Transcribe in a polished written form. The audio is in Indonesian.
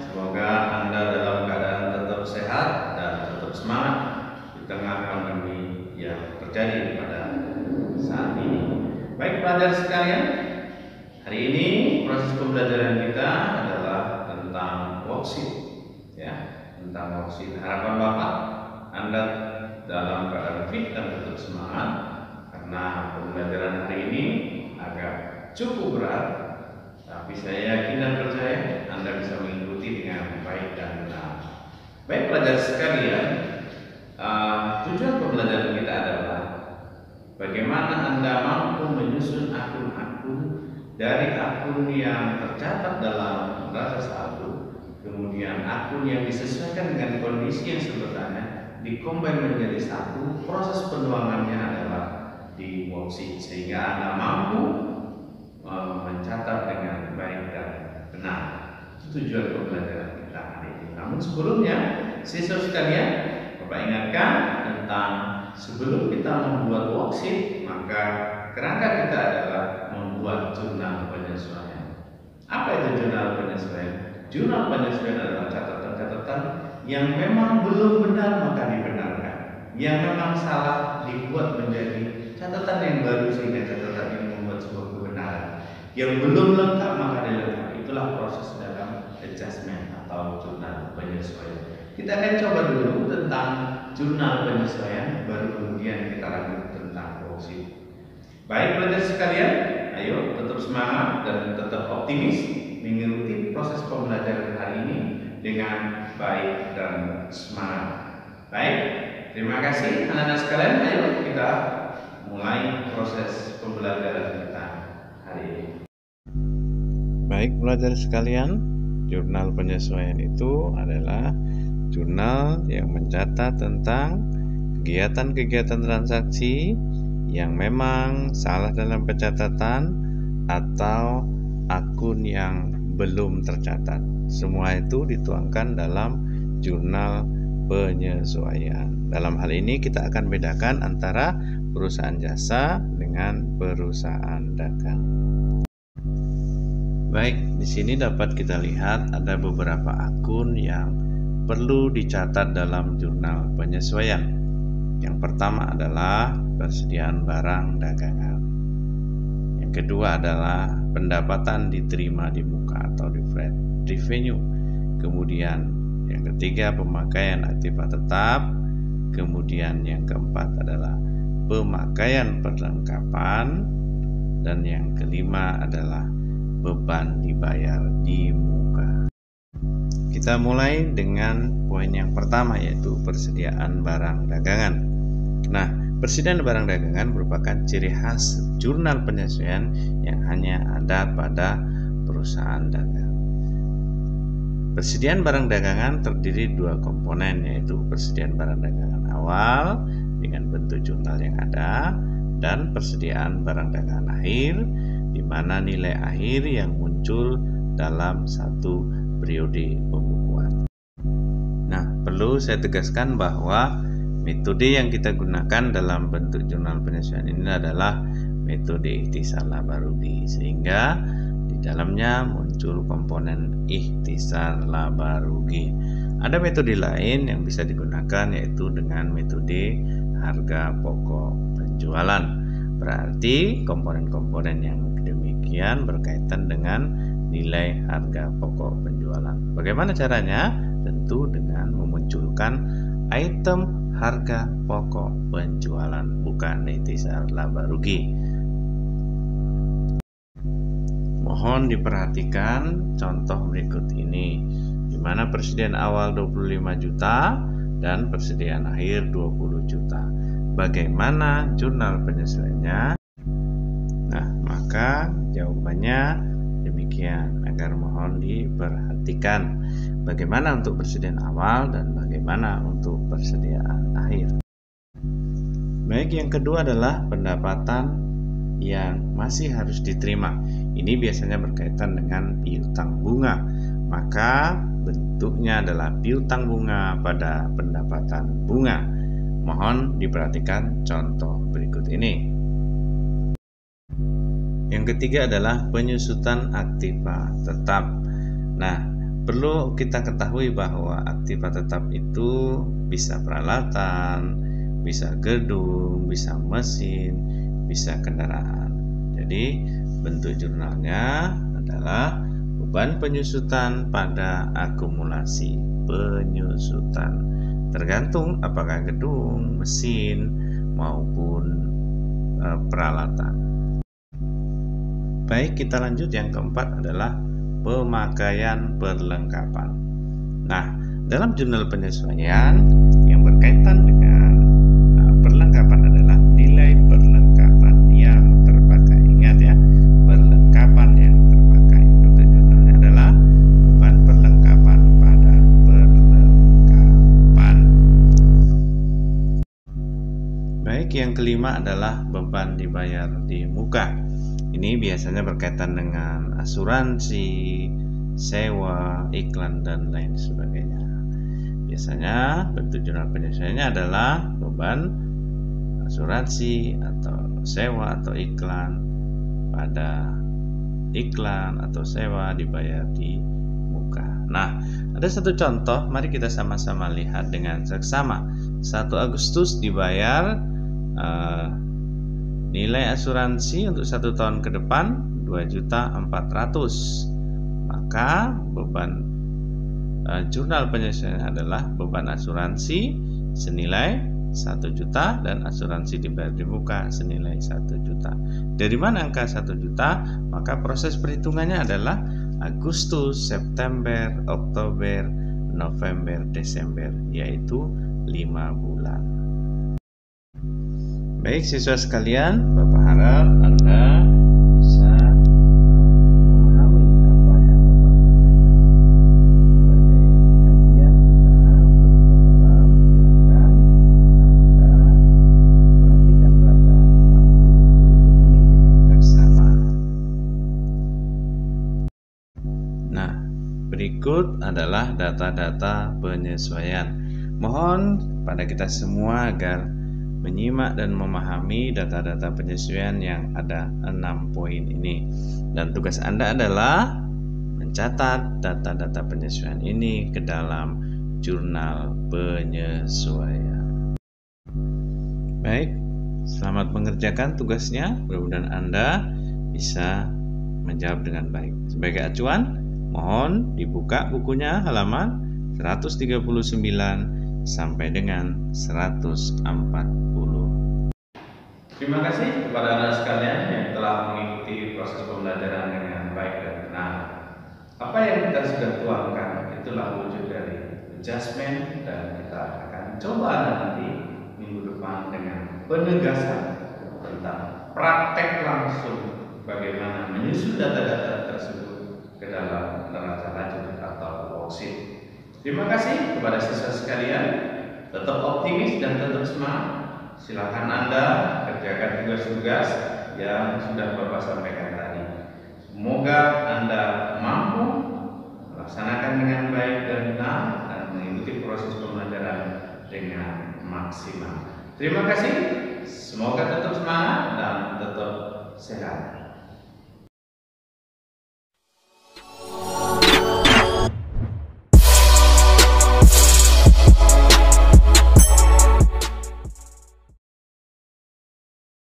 Semoga Anda dalam keadaan tetap sehat dan tetap semangat di tengah pandemi yang terjadi pada saat ini. Baik pelajar sekalian, hari ini proses pembelajaran kita adalah tentang worksheet, ya, tentang worksheet. Harapan Bapak Anda dalam keadaan fit dan tetap semangat karena pembelajaran hari ini agak cukup berat, tapi saya yakin dan percaya Anda bisa mengikuti dengan baik dan benar. Baik pelajar sekalian, tujuan pembelajaran kita adalah bagaimana Anda mampu menyusun akun-akun dari akun yang tercatat dalam data saldo, kemudian akun yang disesuaikan dengan kondisi yang sebenarnya dikombin menjadi satu. Proses penuangannya adalah di worksheet sehingga Anda mampu mencatat dengan baik dan benar. Itu tujuan pembelajaran kita hari ini. Namun sebelumnya, siswa sekalian, Bapak ingatkan tentang sebelum kita membuat worksheet, maka kerangka kita adalah membuat jurnal penyesuaian. Apa itu jurnal penyesuaian? Jurnal penyesuaian adalah catatan-catatan yang memang belum benar maka dibenarkan, yang memang salah dibuat menjadi catatan yang baru sehingga catatan ini membuat sebuah kebenaran. Yang belum lengkap maka dilengkapi. Itulah proses dalam adjustment atau jurnal penyesuaian. Kita akan coba dulu tentang jurnal penyesuaian, baru kemudian kita lanjut tentang worksheet. Baik pelajar sekalian, ayo tetap semangat dan tetap optimis mengikuti proses pembelajaran hari ini dengan baik dan semangat. Baik, terima kasih anak-anak sekalian. Ayo kita mulai proses pembelajaran kita hari ini. Baik pelajar sekalian, jurnal penyesuaian itu adalah jurnal yang mencatat tentang kegiatan-kegiatan transaksi yang memang salah dalam pencatatan atau akun yang belum tercatat. Semua itu dituangkan dalam jurnal penyesuaian. Dalam hal ini kita akan bedakan antara perusahaan jasa dengan perusahaan dagang. Baik, di sini dapat kita lihat ada beberapa akun yang perlu dicatat dalam jurnal penyesuaian. Yang pertama adalah persediaan barang dagangan. Yang kedua adalah pendapatan diterima di muka atau deferred revenue. Kemudian yang ketiga pemakaian aktiva tetap. Kemudian yang keempat adalah pemakaian perlengkapan. Dan yang kelima adalah beban dibayar di muka. Kita mulai dengan poin yang pertama, yaitu persediaan barang dagangan. Nah, persediaan barang dagangan merupakan ciri khas jurnal penyesuaian yang hanya ada pada perusahaan dagang. Persediaan barang dagangan terdiri dua komponen, yaitu persediaan barang dagangan awal dengan bentuk jurnal yang ada dan persediaan barang dagangan akhir, di mana nilai akhir yang muncul dalam satu periode pembukuan. Nah, perlu saya tegaskan bahwa metode yang kita gunakan dalam bentuk jurnal penyesuaian ini adalah metode ikhtisar laba rugi, sehingga di dalamnya muncul komponen ikhtisar laba rugi. Ada metode lain yang bisa digunakan, yaitu dengan metode harga pokok penjualan. Berarti komponen-komponen yang demikian berkaitan dengan nilai harga pokok penjualan. Bagaimana caranya? Tentu dengan memunculkan item harga pokok penjualan, bukan ikhtisar laba rugi. Mohon diperhatikan contoh berikut ini, di mana persediaan awal 25 juta dan persediaan akhir 20 juta. Bagaimana jurnal penyesuaiannya? Nah, maka jawabannya demikian, agar mohon diperhatikan bagaimana untuk persediaan awal dan bagaimana untuk persediaan akhir. Baik, yang kedua adalah pendapatan yang masih harus diterima. Ini biasanya berkaitan dengan piutang bunga. Maka bentuknya adalah piutang bunga pada pendapatan bunga. Mohon diperhatikan contoh berikut ini. Yang ketiga adalah penyusutan aktiva tetap. Nah, perlu kita ketahui bahwa aktiva tetap itu bisa peralatan, bisa gedung, bisa mesin, bisa kendaraan. Jadi bentuk jurnalnya adalah beban penyusutan pada akumulasi penyusutan. Tergantung apakah gedung, mesin, maupun peralatan. Baik, kita lanjut. Yang keempat adalah pemakaian perlengkapan. Nah, dalam jurnal penyesuaian yang berkaitan dengan perlengkapan adalah nilai perlengkapan yang terpakai. Ingat ya, perlengkapan yang terpakai. Bentuk jurnalnya adalah beban perlengkapan pada perlengkapan. Baik, yang kelima adalah beban dibayar di muka. Ini biasanya berkaitan dengan asuransi, sewa, iklan, dan lain sebagainya. Biasanya bentuk jurnal penyesuaiannya adalah beban asuransi atau sewa atau iklan pada iklan atau sewa dibayar di muka. Nah, ada satu contoh, mari kita sama-sama lihat dengan seksama. 1 Agustus dibayar nilai asuransi untuk 1 tahun ke depan 2.400.000. Maka beban jurnal penyesuaian adalah beban asuransi senilai 1 juta dan asuransi dibayar di muka senilai 1 juta. Dari mana angka 1 juta? Maka proses perhitungannya adalah Agustus, September, Oktober, November, Desember, yaitu 5 bulan. Baik siswa sekalian, Bapak harap Anda bisa memahami apa yang Bapak sampaikan. Sebagai kajian kita dalam, silakan Anda perhatikan baca ini dengan seksama. Nah, berikut adalah data-data penyesuaian. Mohon pada kita semua agar menyimak dan memahami data-data penyesuaian yang ada 6 poin ini. Dan tugas Anda adalah mencatat data-data penyesuaian ini ke dalam jurnal penyesuaian. Baik, selamat mengerjakan tugasnya. Mudah-mudahan Anda bisa menjawab dengan baik. Sebagai acuan, mohon dibuka bukunya halaman 139 sampai dengan 140. Terima kasih kepada Anda sekalian yang telah mengikuti proses pembelajaran dengan baik dan benar. Apa yang kita sudah tuangkan itulah wujud dari adjustment, dan kita akan coba nanti minggu depan dengan penegasan tentang praktek langsung bagaimana menyusun data-data tersebut ke dalam neraca lanjut atau worksheet. Terima kasih kepada siswa sekalian. Tetap optimis dan tetap semangat. Silakan Anda kerjakan tugas-tugas yang sudah Bapak sampaikan tadi. Semoga Anda mampu melaksanakan dengan baik dan benar dan mengikuti proses pembelajaran dengan maksimal. Terima kasih. Semoga tetap semangat dan tetap sehat.